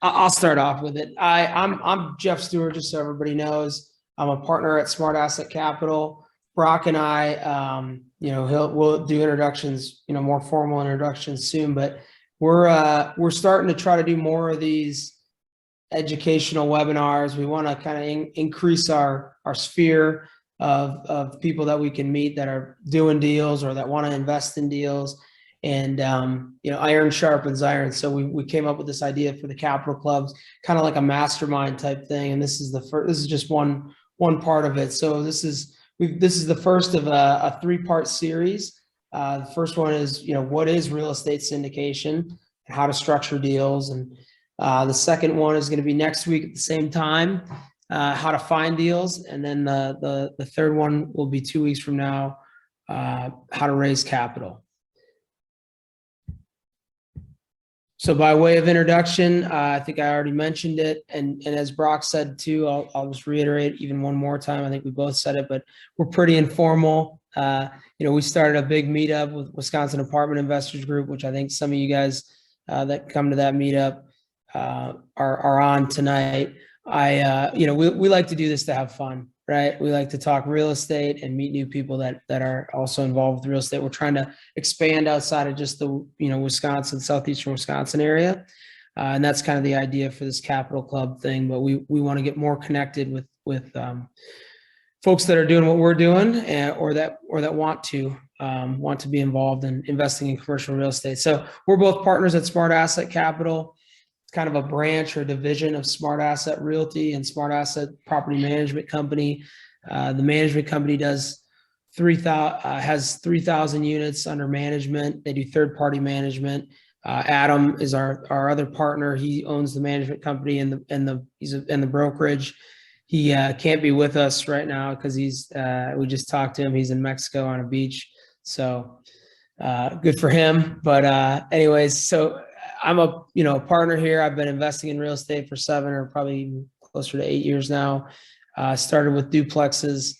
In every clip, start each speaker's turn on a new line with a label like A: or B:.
A: I'll start off with it. I'm Jeff Stewart, just so everybody knows. I'm a partner at Smart Asset Capital. Brock and I, we'll do introductions, more formal introductions soon. But we're starting to try to do more of these educational webinars. We want to kind of increase our sphere of people that we can meet that are doing deals or that want to invest in deals. And iron sharpens iron. So we came up with this idea for the capital clubs, kind of like a mastermind type thing. And this is the first. This is just one part of it. So this is the first of a three-part series. The first one is what is real estate syndication and how to structure deals, and the second one is going to be next week at the same time, how to find deals, and then the third one will be 2 weeks from now, how to raise capital. So by way of introduction, I think I already mentioned it. And as Brock said too, I'll just reiterate even one more time. I think we both said it, but we're pretty informal. We started a big meetup with Wisconsin Apartment Investors Group, which I think some of you guys that come to that meetup are on tonight. We like to do this to have fun, right? We like to talk real estate and meet new people that are also involved with real estate. We're trying to expand outside of just the, Wisconsin, southeastern Wisconsin area. And that's kind of the idea for this capital club thing. But we want to get more connected with folks that are doing what we're doing, or that want to be involved in investing in commercial real estate. So we're both partners at Smart Asset Capital. It's kind of a branch or division of Smart Asset Realty and Smart Asset Property Management Company. The management company has 3,000 units under management. They do third-party management. Adam is our other partner. He owns the management company and he's in the brokerage. He can't be with us right now because we just talked to him. He's in Mexico on a beach. So good for him. But anyways, so I'm a partner here. I've been investing in real estate for 7 or probably closer to 8 years now. Started with duplexes,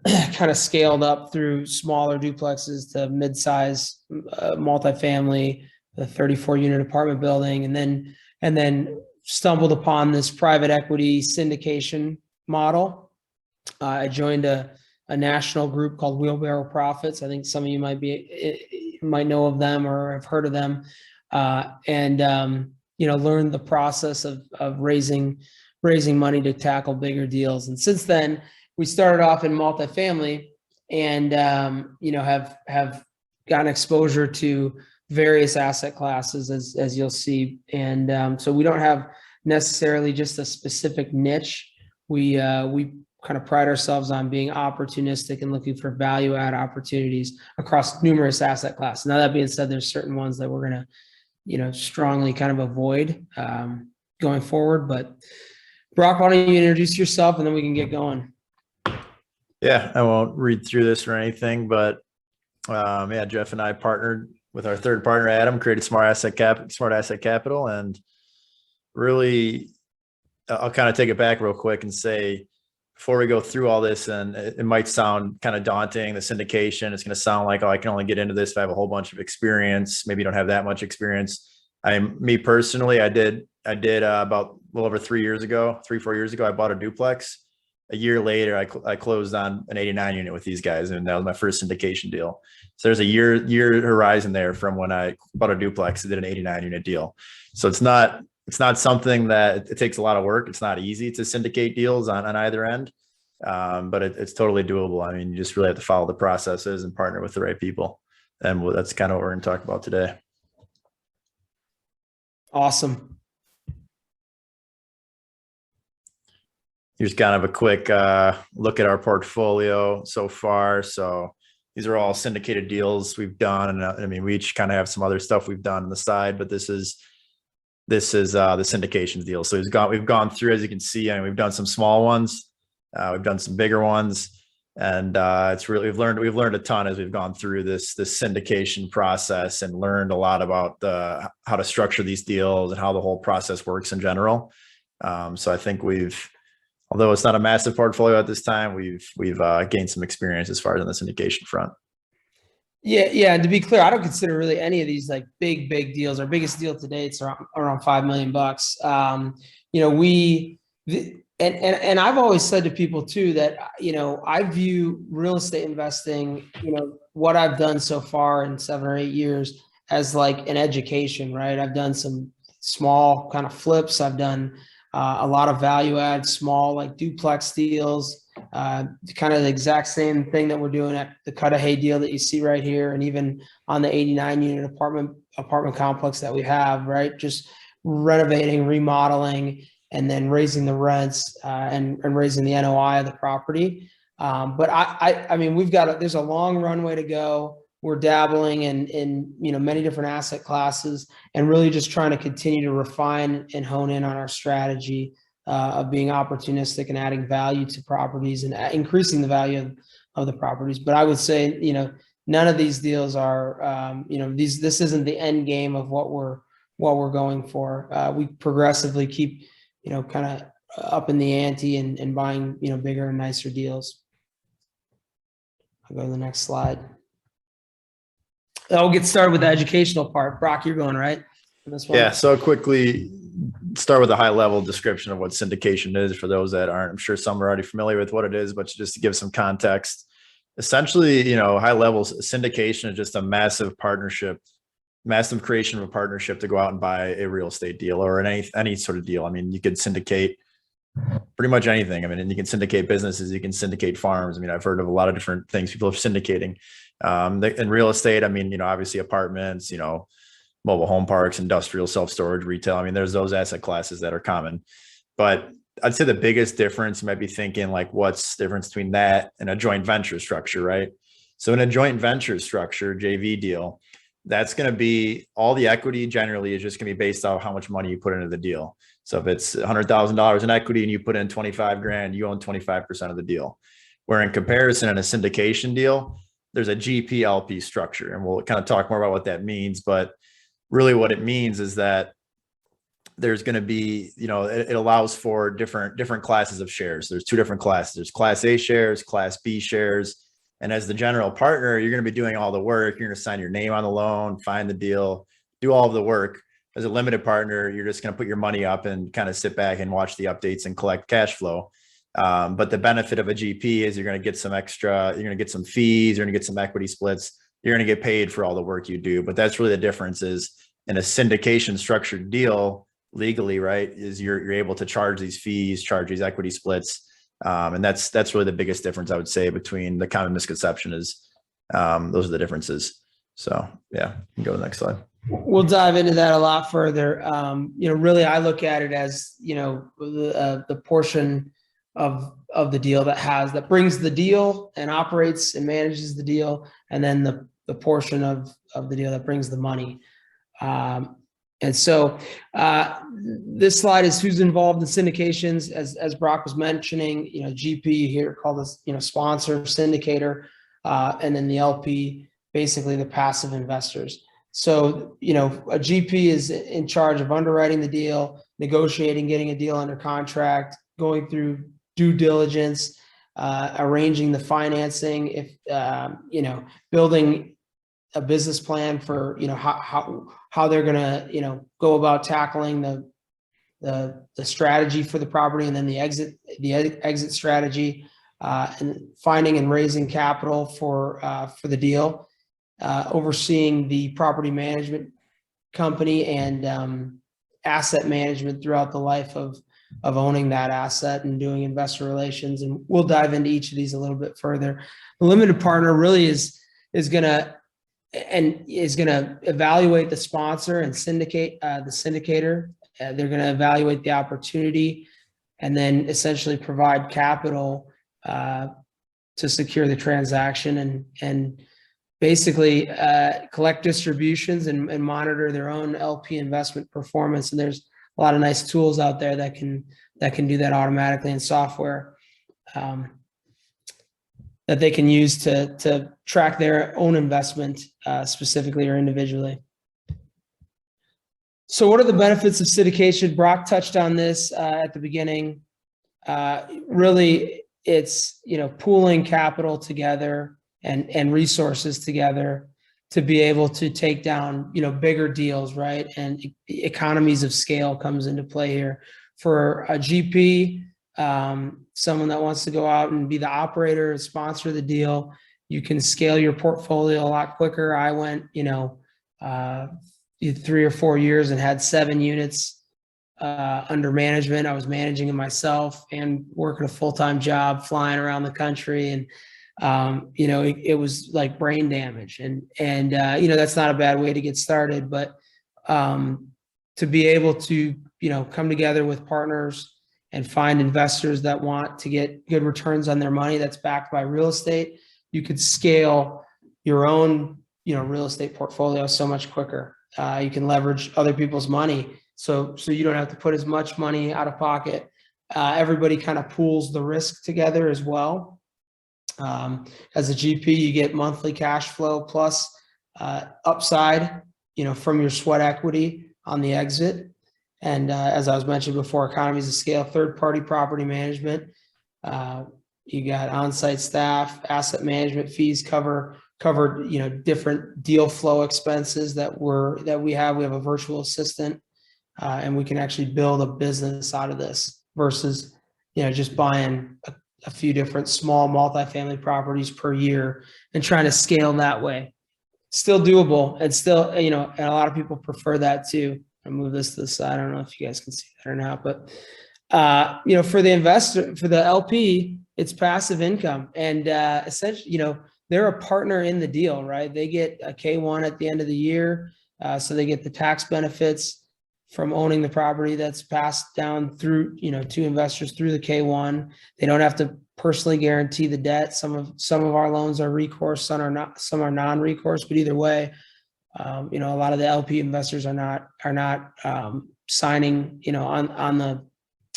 A: kind of scaled up through smaller duplexes to mid-size multifamily, the 34-unit apartment building, and then stumbled upon this private equity syndication model. I joined a national group called Wheelbarrow Profits. I think some of you might know of them or have heard of them. Learned the process of raising money to tackle bigger deals. And since then, we started off in multifamily and, have gotten exposure to various asset classes as you'll see. And so we don't have necessarily just a specific niche. We kind of pride ourselves on being opportunistic and looking for value add opportunities across numerous asset classes. Now, that being said, there's certain ones that we're going to strongly kind of avoid going forward. But Brock, why don't you introduce yourself and then we can get going?
B: Yeah, I won't read through this or anything, but Jeff and I partnered with our third partner, Adam, created Smart Asset Capital. And really, I'll kind of take it back real quick and say, before we go through all this, and it might sound kind of daunting, the syndication, it's going to sound like, oh, I can only get into this if I have a whole bunch of experience. Maybe you don't have that much experience. Me personally, I did about a little over 4 years ago, I bought a duplex. A year later, I closed on an 89 unit with these guys, and that was my first syndication deal. So there's a year horizon there from when I bought a duplex and did an 89 unit deal. So it's not something that it takes a lot of work. It's not easy to syndicate deals on either end, but it's totally doable. I mean, you just really have to follow the processes and partner with the right people. And that's kind of what we're going to talk about today.
A: Awesome.
B: Here's kind of a quick look at our portfolio so far. So these are all syndicated deals we've done. And I mean, we each kind of have some other stuff we've done on the side, but this is the syndication deal. So we've gone through, as you can see, and we've done some small ones, we've done some bigger ones, and it's really we've learned a ton as we've gone through this syndication process and learned a lot about how to structure these deals and how the whole process works in general. So I think although it's not a massive portfolio at this time, we've gained some experience as far as on the syndication front.
A: Yeah. And to be clear, I don't consider really any of these like big deals. Our biggest deal to date is around $5 million. You know, and I've always said to people too that, you know, I view real estate investing, you know, what I've done so far in 7 or 8 years as like an education, right? I've done some small kind of flips. I've done a lot of value add, small like duplex deals, kind of the exact same thing that we're doing at the Cudahy deal that you see right here, and even on the 89 unit apartment complex that we have, right? Just renovating, remodeling, and then raising the rents and raising the NOI of the property. But I mean, there's a long runway to go. We're dabbling in you know, many different asset classes, and really just trying to continue to refine and hone in on our strategy of being opportunistic and adding value to properties and increasing the value of the properties. But I would say, you know, none of these deals are, you know, this isn't the end game of what we're going for. We progressively keep, you know, kind of up in the ante and buying, you know, bigger and nicer deals. I'll go to the next slide. I'll get started with the educational part. Brock, you're going right on this one?
B: Yeah. So quickly start with a high level description of what syndication is for those that aren't. I'm sure some are already familiar with what it is, but just to give some context, essentially, you know, high level syndication is just a massive partnership, massive creation of a partnership to go out and buy a real estate deal or any sort of deal. I mean, you could syndicate pretty much anything. I mean, and you can syndicate businesses, you can syndicate farms. I mean, I've heard of a lot of different things people are syndicating. In real estate, I mean, you know, obviously apartments, you know, mobile home parks, industrial, self-storage, retail. I mean, there's those asset classes that are common, but I'd say the biggest difference, you might be thinking like, what's the difference between that and a joint venture structure, right? So in a joint venture structure, JV deal, that's going to be all the equity generally is just going to be based off how much money you put into the deal. So if it's $100,000 in equity and you put in 25 grand, you own 25% of the deal. Where in comparison in a syndication deal, there's a GP LP structure, and we'll kind of talk more about what that means. But really what it means is that there's going to be, you know, it allows for different classes of shares. There's 2 different classes. There's Class A shares, Class B shares. And as the general partner, you're going to be doing all the work. You're going to sign your name on the loan, find the deal, do all of the work. As a limited partner, you're just going to put your money up and kind of sit back and watch the updates and collect cash flow. But the benefit of a GP is you're going to get some extra, you're going to get some fees, you're going to get some equity splits, you're going to get paid for all the work you do. But that's really the difference is in a syndication structured deal legally, right, is you're able to charge these fees, charge these equity splits. And that's really the biggest difference I would say between the common misconception is those are the differences. So yeah, you can go to the next slide.
A: We'll dive into that a lot further. You know, really, I look at it as, you know, the portion of the deal that brings the deal and operates and manages the deal, and then the portion of the deal that brings the money. And so this slide is who's involved in syndications. As Brock was mentioning, you know, GP here called this, you know, sponsor, syndicator, and then the LP, basically the passive investors. So, you know, a GP is in charge of underwriting the deal, negotiating, getting a deal under contract, going through due diligence, arranging the financing, if you know, building a business plan for, you know, how they're going to, you know, go about tackling the strategy for the property, and then the exit strategy, and finding and raising capital for the deal, overseeing the property management company and asset management throughout the life of owning that asset, and doing investor relations. And we'll dive into each of these a little bit further. The limited partner really is going to evaluate the sponsor and syndicate the syndicator. They're going to evaluate the opportunity, and then essentially provide capital to secure the transaction, and basically collect distributions and monitor their own LP investment performance. And there's a lot of nice tools out there that can do that automatically, in software that they can use to track their own investment specifically or individually. So what are the benefits of syndication? Brock touched on this at the beginning. Really, it's, you know, pooling capital together and resources together to be able to take down, bigger deals, right? And economies of scale comes into play here. For a GP, someone that wants to go out and be the operator and sponsor the deal, you can scale your portfolio a lot quicker. I went, 3 or 4 years and had 7 units under management. I was managing it myself and working a full-time job, flying around the country, and it was like brain damage, and that's not a bad way to get started, but to be able to come together with partners and find investors that want to get good returns on their money that's backed by real estate, you could scale your own real estate portfolio so much quicker. You can leverage other people's money, so you don't have to put as much money out of pocket. Everybody kind of pools the risk together as well. As a GP, you get monthly cash flow plus upside, from your sweat equity on the exit. And as I was mentioned before, economies of scale, third-party property management. You got on-site staff, asset management fees covered, different deal flow expenses that we have. We have a virtual assistant, and we can actually build a business out of this versus, just buying a few different small multifamily properties per year and trying to scale that way. Still doable, and still, and a lot of people prefer that too. I'll move this to the side. I don't know if you guys can see that or not, but for the investor, for the LP, it's passive income, and essentially, they're a partner in the deal, right? They get a K-1 at the end of the year, so they get the tax benefits from owning the property that's passed down through, to investors through the K-1. They don't have to personally guarantee the debt. Some of our loans are recourse, some are not, some are non-recourse, but either way, a lot of the LP investors are not signing,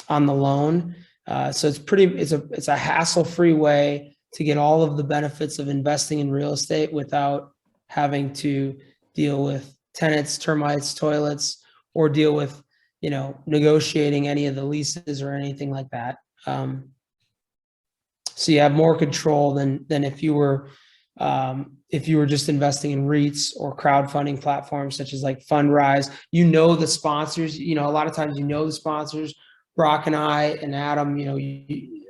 A: on the loan. So it's a hassle-free way to get all of the benefits of investing in real estate without having to deal with tenants, termites, toilets, or deal with, negotiating any of the leases or anything like that. So you have more control than if you were just investing in REITs or crowdfunding platforms such as like Fundrise. The sponsors, a lot of times the sponsors. Brock and I and Adam,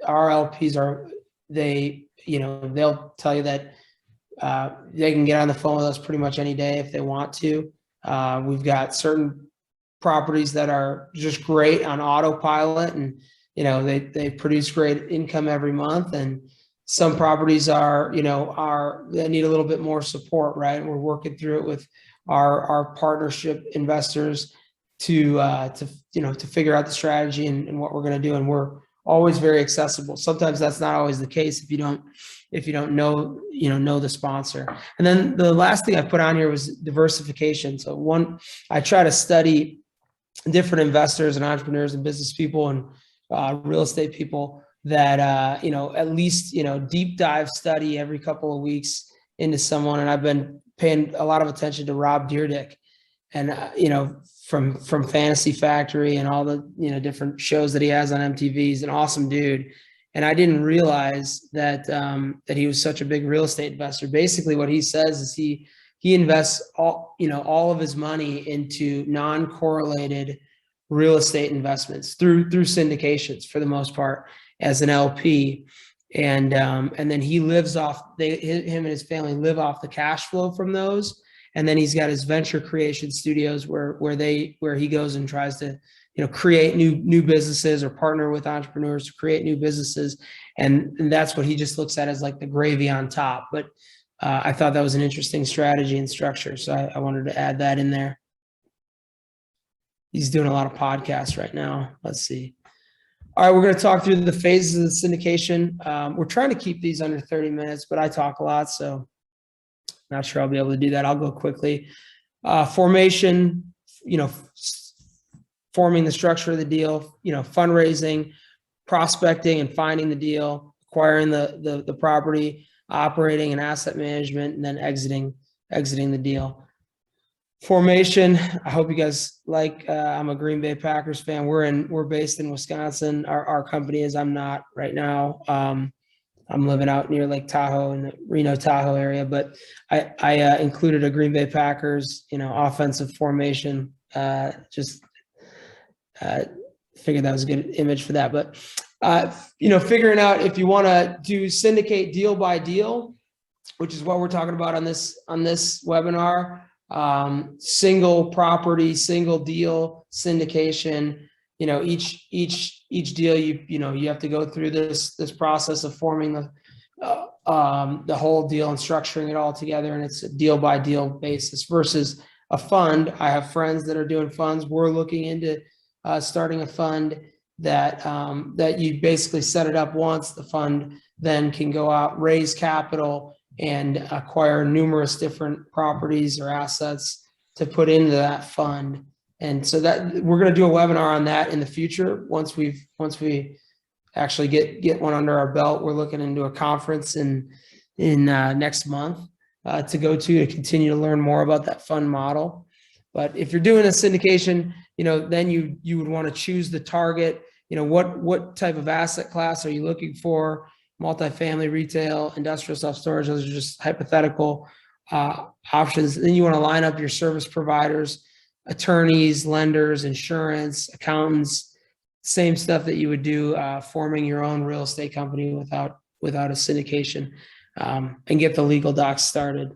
A: our LPs they'll tell you that they can get on the phone with us pretty much any day if they want to. We've got certain properties that are just great on autopilot, and they produce great income every month, and some properties are that need a little bit more support, right? And we're working through it with our partnership investors to figure out the strategy and what we're going to do, and we're always very accessible. Sometimes that's not always the case if you don't know the sponsor. And then the last thing I put on here was diversification. So I try to study different investors and entrepreneurs and business people and real estate people that at least deep dive study every couple of weeks into someone. And I've been paying a lot of attention to Rob Dyrdek, and from Fantasy Factory and all the different shows that he has on MTV. He's an awesome dude, and I didn't realize that he was such a big real estate investor. Basically, what he says is he invests all of his money into non-correlated real estate investments through syndications for the most part as an LP, and then he lives off. Him and his family live off the cash flow from those. And then he's got his venture creation studios where he goes and tries to, create new businesses or partner with entrepreneurs to create new businesses. And that's what he just looks at as like the gravy on top. But I thought that was an interesting strategy and structure. So I wanted to add that in there. He's doing a lot of podcasts right now. Let's see. All right, we're going to talk through the phases of the syndication. We're trying to keep these under 30 minutes, but I talk a lot, so not sure I'll be able to do that. I'll go quickly. Formation, forming the structure of the deal, fundraising, prospecting and finding the deal, acquiring the property, operating and asset management, and then exiting the deal. Formation, I hope you guys like, I'm a Green Bay Packers fan. We're based in Wisconsin. Our company is, I'm not right now. I'm living out near Lake Tahoe in the Reno Tahoe area, but I included a Green Bay Packers, offensive formation. Just figured that was a good image for that. But figuring out if you want to do syndicate deal by deal, which is what we're talking about on this webinar. Single property, single deal syndication. Each deal you have to go through this process of forming the whole deal and structuring it all together, and it's a deal by deal basis versus a fund. I have friends that are doing funds. We're looking into starting a fund that you basically set it up once. The fund then can go out, raise capital, and acquire numerous different properties or assets to put into that fund. And so that we're going to do a webinar on that in the future. Once we actually get one under our belt, we're looking into a conference in next month to go to continue to learn more about that fund model. But if you're doing a syndication, then you would want to choose the target. What type of asset class are you looking for? Multifamily, retail, industrial self-storage. Those are just hypothetical options. Then you want to line up your service providers, attorneys, lenders, insurance, accountants, same stuff that you would do forming your own real estate company without a syndication, and get the legal docs started.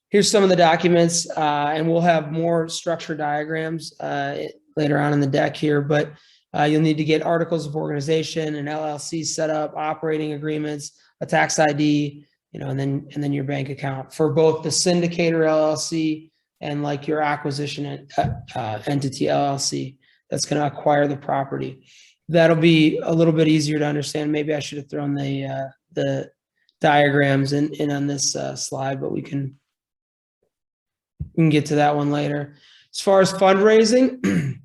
A: Here's some of the documents, and we'll have more structure diagrams later on in the deck here, but you'll need to get articles of organization, an LLC set up, operating agreements, a tax ID, and then your bank account for both the syndicator LLC and like your acquisition entity LLC that's going to acquire the property. That'll be a little bit easier to understand. Maybe I should have thrown the diagrams in on this slide, but we can get to that one later. As far as fundraising,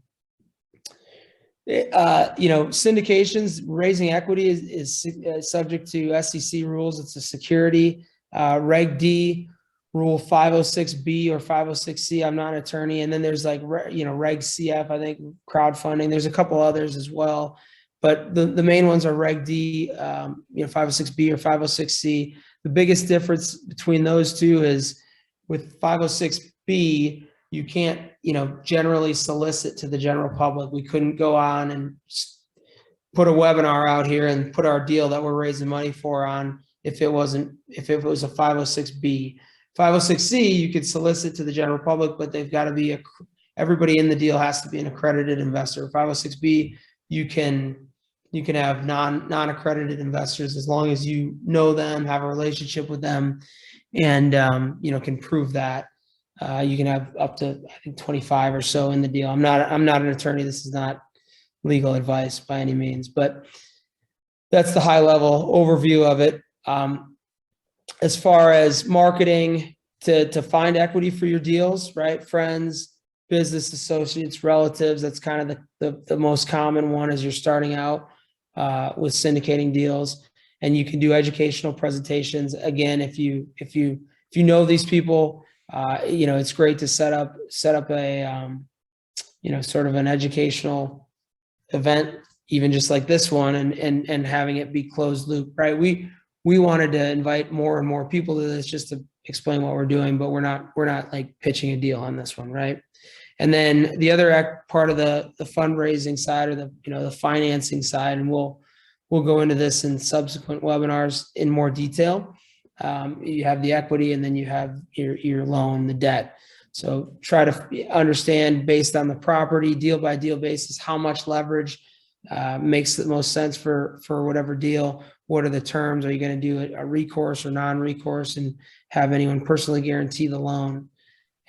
A: syndications, raising equity is subject to SEC rules. It's a security. Reg D, Rule 506B or 506C. I'm not an attorney. And then there's Reg CF, I think, crowdfunding. There's a couple others as well. But the main ones are Reg D, 506B or 506C. The biggest difference between those two is with 506B, you can't, generally solicit to the general public. We couldn't go on and put a webinar out here and put our deal that we're raising money for on if it was a 506B. 506C, you could solicit to the general public, but they've got to be everybody in the deal has to be an accredited investor. 506B, you can have non-accredited investors as long as you know them, have a relationship with them, and can prove that. You can have up to, I think, 25 or so in the deal. I'm not an attorney. This is not legal advice by any means, but that's the high level overview of it. As far as marketing to find equity for your deals, right? Friends, business associates, relatives. That's kind of the most common one as you're starting out with syndicating deals. And you can do educational presentations. Again, if you know these people, it's great to set up a sort of an educational event, even just like this one, and having it be closed loop, right? We wanted to invite more and more people to this just to explain what we're doing, but we're not like pitching a deal on this one, right? And then the other part of the fundraising side, or the financing side, and we'll go into this in subsequent webinars in more detail. You have the equity, and then you have your loan, the debt. So try to understand, based on the property, deal by deal basis, how much leverage makes the most sense for whatever deal. What are the terms? Are you going to do a recourse or non-recourse, and have anyone personally guarantee the loan?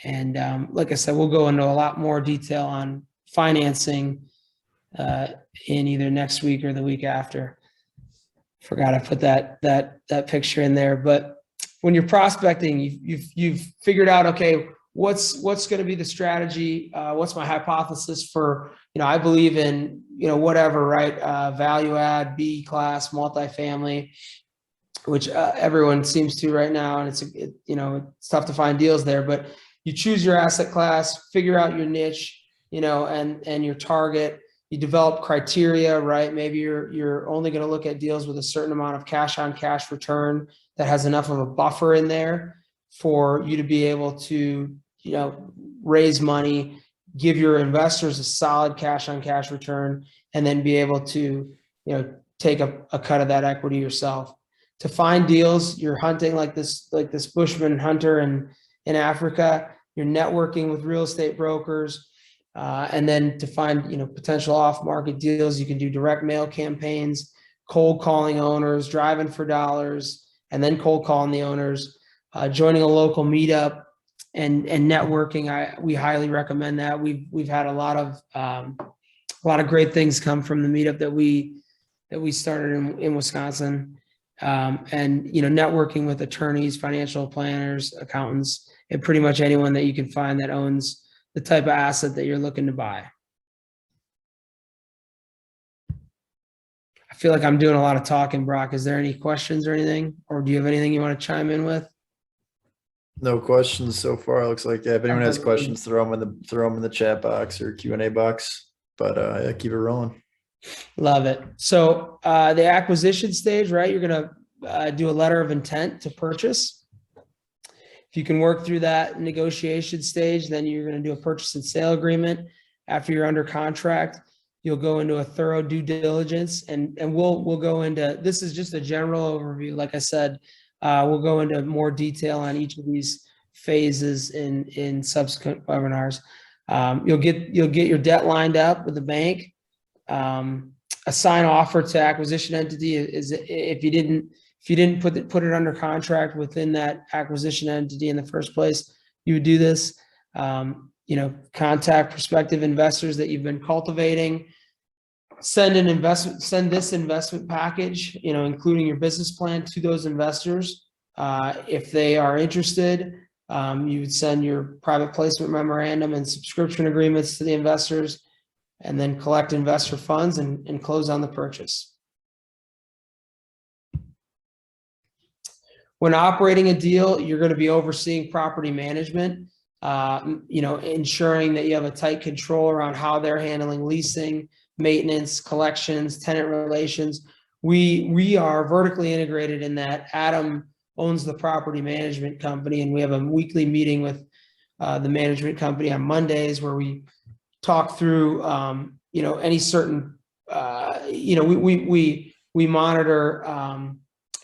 A: And like I said, we'll go into a lot more detail on financing in either next week or the week after. Forgot I put that picture in there. But when you're prospecting, you've figured out, okay, what's going to be the strategy? What's my hypothesis for, I believe in, whatever, right? Value add, B class, multifamily, which everyone seems to right now. And it's tough to find deals there, but you choose your asset class, figure out your niche, and your target, You develop criteria, right? Maybe you're only going to look at deals with a certain amount of cash on cash return that has enough of a buffer in there for you to be able to, raise money, give your investors a solid cash on cash return, and then be able to, take a cut of that equity yourself. To find deals, you're hunting like this bushman hunter in Africa. You're networking with real estate brokers. And then to find, potential off-market deals, you can do direct mail campaigns, cold calling owners, driving for dollars, and then cold calling the owners, joining a local meetup and networking. We highly recommend that. We've had a lot of great things come from the meetup that we started in Wisconsin. And networking with attorneys, financial planners, accountants, and pretty much anyone that you can find that owns the type of asset that you're looking to buy. I feel like I'm doing a lot of talking, Brock. Is there any questions or anything, or do you have anything you want to chime in with?
B: No questions so far. Looks like, yeah, if anyone has questions, throw them in the chat box or Q&A box. But yeah, keep it rolling.
A: Love it. So the acquisition stage, right? You're going to do a letter of intent to purchase. If you can work through that negotiation stage, then you're going to do a purchase and sale agreement. After you're under contract, you'll go into a thorough due diligence, and we'll go into, this is just a general overview. Like I said, we'll go into more detail on each of these phases in subsequent webinars. You'll get your debt lined up with the bank. Assign offer to acquisition entity is if you didn't put it under contract within that acquisition entity in the first place, you would do this. Contact prospective investors that you've been cultivating. Send this investment package, including your business plan, to those investors. If they are interested, you would send your private placement memorandum and subscription agreements to the investors, and then collect investor funds and close on the purchase. When operating a deal, you're going to be overseeing property management, ensuring that you have a tight control around how they're handling leasing, maintenance, collections, tenant relations. We are vertically integrated in that Adam owns the property management company, and we have a weekly meeting with the management company on Mondays where we talk through, any certain, we monitor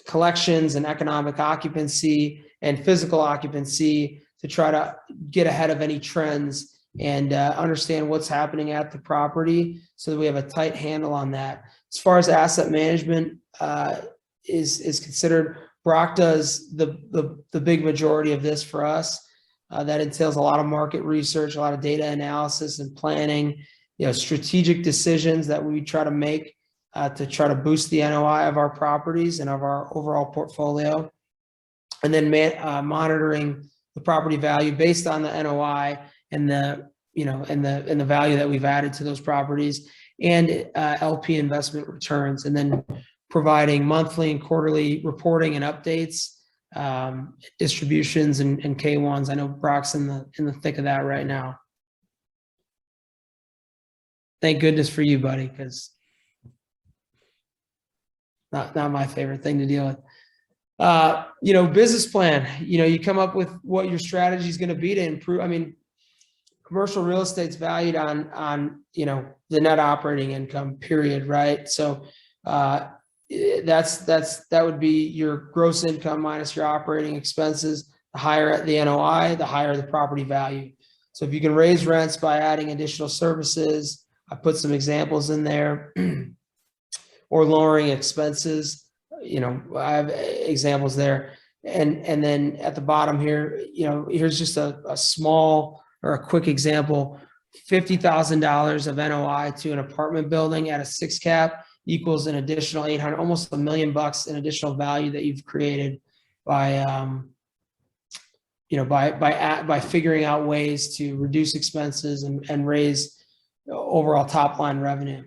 A: collections and economic occupancy and physical occupancy to try to get ahead of any trends and understand what's happening at the property so that we have a tight handle on that. As far as asset management is considered, Brock does the big majority of this for us. That entails a lot of market research, a lot of data analysis and planning, strategic decisions that we try to make to try to boost the NOI of our properties and of our overall portfolio. And then monitoring the property value based on the NOI and the value that we've added to those properties, and LP investment returns, and then providing monthly and quarterly reporting and updates, distributions and K1s. I know Brock's in the thick of that right now. Thank goodness for you, buddy, because not my favorite thing to deal with. Business plan, you come up with what your strategy is going to be to improve. I mean, commercial real estate's valued on the net operating income, period, right? So that would be your gross income minus your operating expenses. The higher the NOI, the higher the property value. So if you can raise rents by adding additional services, I put some examples in there, or lowering expenses, I have examples there. And then at the bottom here, here's just a small or a quick example. $50,000 of NOI to an apartment building at a 6 cap equals an additional 800, almost $1 million in additional value that you've created by figuring out ways to reduce expenses and raise overall top line revenue.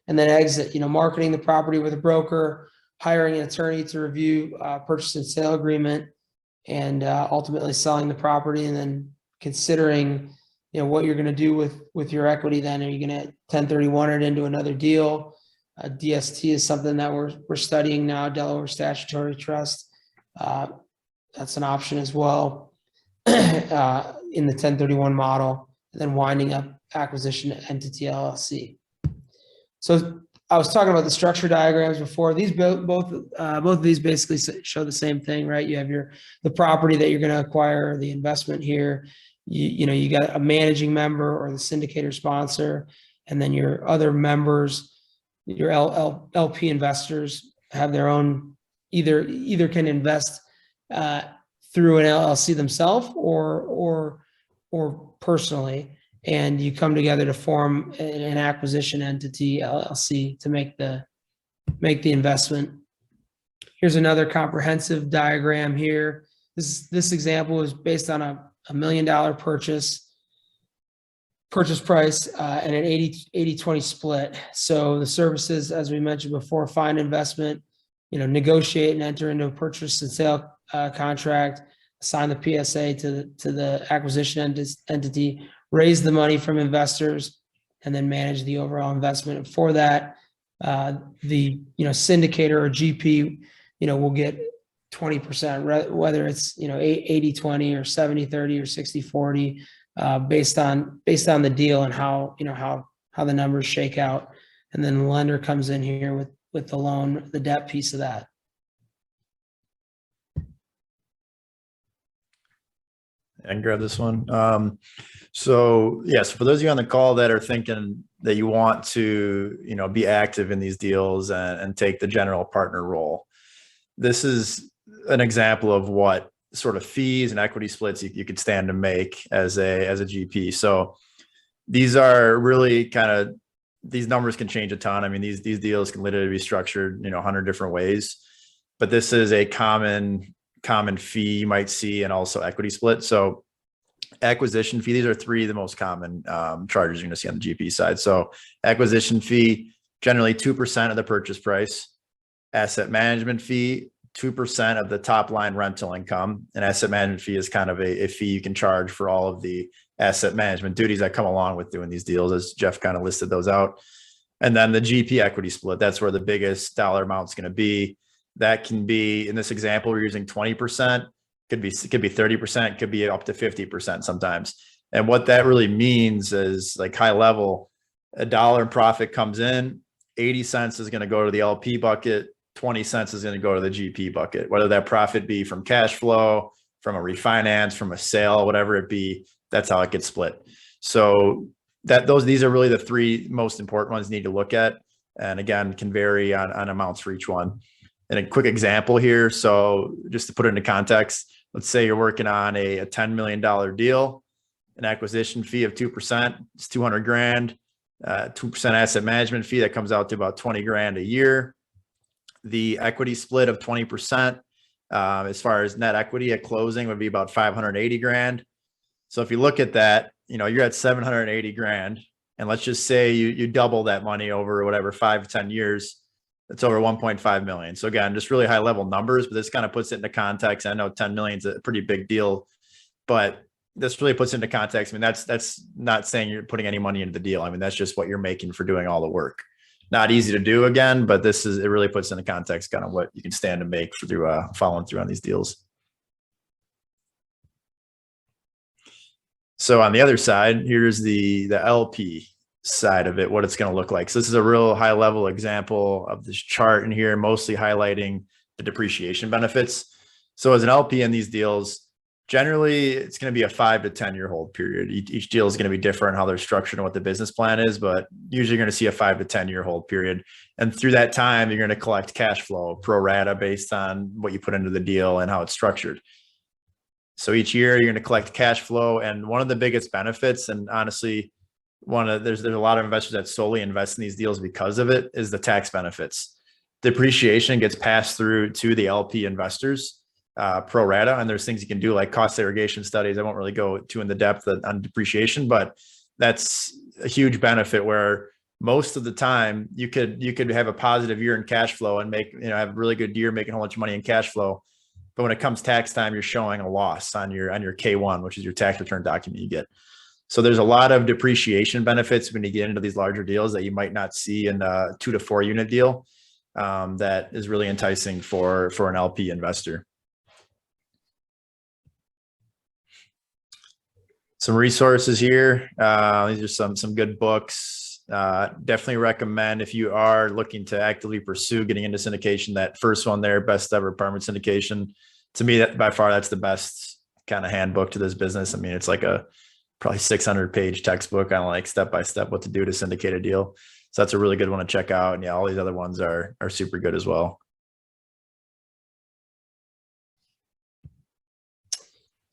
A: And then exit, marketing the property with a broker, hiring an attorney to review purchase and sale agreement, and ultimately selling the property, and then considering what you're going to do with your equity. Then are you going to 1031 it into another deal? DST is something that we're studying now, Delaware Statutory Trust. That's an option as well in the 1031 model, and then winding up acquisition entity LLC. So I was talking about the structure diagrams before. These both of these basically show the same thing, right? You have the property that you're going to acquire, the investment here. You got a managing member or the syndicator sponsor, and then your other members, your LP investors have their own, either can invest through an LLC themselves or personally, and you come together to form an acquisition entity LLC to make the investment. Here's another comprehensive diagram here. This example is based on a $1 million purchase price and an 80-20 split. So the services, as we mentioned before, find investment, negotiate and enter into a purchase and sale contract, assign the PSA to the acquisition entity, raise the money from investors, and then manage the overall investment. And for that, the syndicator or GP, will get 20%, whether it's 80-20 or 70-30 or 60-40, based on the deal and how the numbers shake out. And then the lender comes in here with the loan, the debt piece of that.
B: I can grab this one. So yes, for those of you on the call that are thinking that you want to, be active in these deals and take the general partner role, this is an example of what sort of fees and equity splits you could stand to make as a GP. So these are really these numbers can change a ton. I mean, these deals can literally be structured, 100 different ways, but this is a common fee you might see, and also equity split. So acquisition fee, these are three of the most common charges you're going to see on the GP side. So acquisition fee, generally 2% of the purchase price. Asset management fee, 2% of the top line rental income. And asset management fee is kind of a fee you can charge for all of the asset management duties that come along with doing these deals, as Jeff kind of listed those out. And then the GP equity split, that's where the biggest dollar amount is going to be. That can be, in this example, we're using 20%, could be 30%, could be up to 50% sometimes. And what that really means is, like, high level, $1 in profit comes in, 80 cents is going to go to the LP bucket, 20 cents is going to go to the GP bucket, whether that profit be from cash flow, from a refinance, from a sale, whatever it be, that's how it gets split. So these are really the three most important ones you need to look at. And again, can vary on amounts for each one. And a quick example here. So just to put it into context, let's say you're working on a $10 million deal, an acquisition fee of 2%, it's 200 grand, 2% asset management fee, that comes out to about 20 grand a year. The equity split of 20%, as far as net equity at closing, would be about 580 grand. So if you look at that, you're at 780 grand. And let's just say you double that money over whatever, 5 to 10 years, that's over 1.5 million. So again, just really high level numbers, but this kind of puts it into context. I know 10 million is a pretty big deal, but this really puts it into context. I mean, that's not saying you're putting any money into the deal. I mean, that's just what you're making for doing all the work. Not easy to do again, but it really puts into context kind of what you can stand to make through following through on these deals. So on the other side, here's the LP side of it, what it's going to look like. So this is a real high level example of this chart in here, mostly highlighting the depreciation benefits. So as an LP in these deals, generally it's going to be a 5 to 10 year hold period. Each deal is going to be different, how they're structured and what the business plan is, but usually you're going to see a 5 to 10 year hold period. And through that time, you're going to collect cash flow pro rata based on what you put into the deal and how it's structured. So each year you're going to collect cash flow. And one of the biggest benefits, and honestly, there's a lot of investors that solely invest in these deals because of it, is the tax benefits. Depreciation gets passed through to the LP investors pro rata, and there's things you can do like cost segregation studies. I won't really go too in the depth on depreciation, but that's a huge benefit where most of the time you could have a positive year in cash flow and have a really good year making a whole bunch of money in cash flow. But when it comes tax time, you're showing a loss on your K1, which is your tax return document you get. So there's a lot of depreciation benefits when you get into these larger deals that you might not see in a 2 to 4 unit deal. That is really enticing for an LP investor. Some resources here. These are some good books. Definitely recommend, if you are looking to actively pursue getting into syndication, that first one there, Best Ever Apartment Syndication. To me, that by far, that's the best kind of handbook to this business. I mean, it's like a probably 600-page textbook on like step-by-step what to do to syndicate a deal. So that's a really good one to check out. And yeah, all these other ones are super good as well.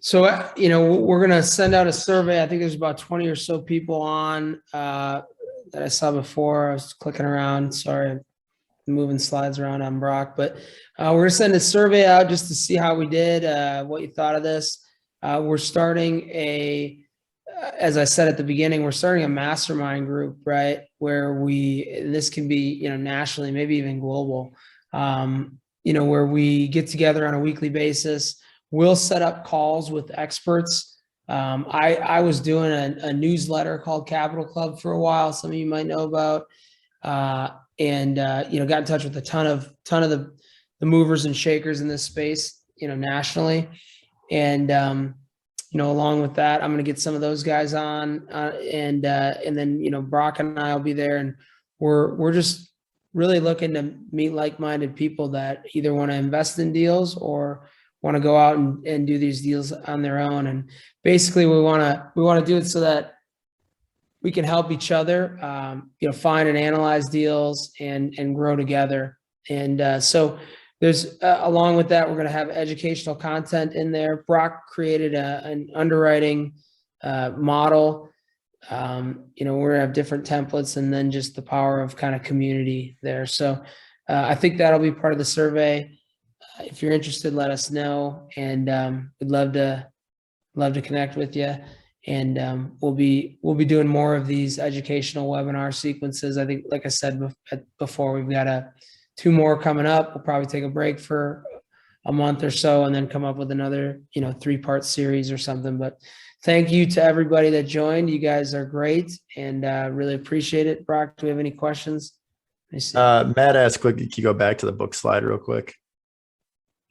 A: So, you know, we're going to send out a survey. I think there's about 20 or so people on that I saw before. I was clicking around. Sorry, I'm moving slides around on Brock, but we're going to send a survey out just to see how we did, what you thought of this. We're starting as I said at the beginning, we're starting a mastermind group, right? Where this can be, you know, nationally, maybe even global, you know, where we get together on a weekly basis. We'll set up calls with experts. I was doing a newsletter called Capital Club for a while. Some of you might know about, and you know, got in touch with a ton of the movers and shakers in this space, you know, nationally. And you know, along with that, I'm going to get some of those guys on, and then, you know, Brock and I will be there, and we're just really looking to meet like-minded people that either want to invest in deals or want to go out and do these deals on their own. And basically we want to do it so that we can help each other, you know, find and analyze deals and grow together. And so there's, along with that, we're going to have educational content in there. Brock created an underwriting model. You know, we're going to have different templates, and then just the power of kind of community there. So I think that'll be part of the survey. If you're interested, let us know, and we'd love to connect with you. And we'll be doing more of these educational webinar sequences. I think, like I said before, we've got 2 more coming up. We'll probably take a break for a month or so, and then come up with another, you know, 3-part series or something. But thank you to everybody that joined. You guys are great, and really appreciate it. Brock, do we have any questions?
B: Matt asked quick, can you go back to the book slide real quick?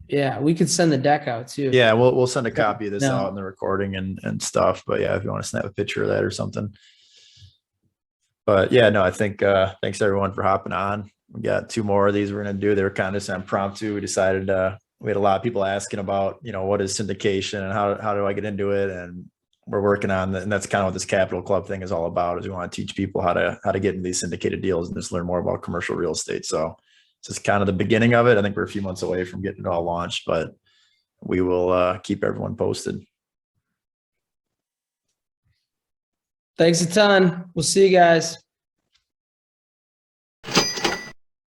A: Yeah, we could send the deck out too.
B: Yeah, we'll send a copy of this out in the recording and stuff. But yeah, if you want to snap a picture of that or something. But yeah, no, I think thanks everyone for hopping on. We got 2 more of these we're gonna do. They were kind of just impromptu. We decided we had a lot of people asking about, you know, what is syndication and how do I get into it, and we're working on that. And that's kind of what this Capital Club thing is all about. Is we want to teach people how to get into these syndicated deals and just learn more about commercial real estate. So it's just kind of the beginning of it. I think we're a few months away from getting it all launched, but we will keep everyone posted.
A: Thanks a ton. We'll see you guys.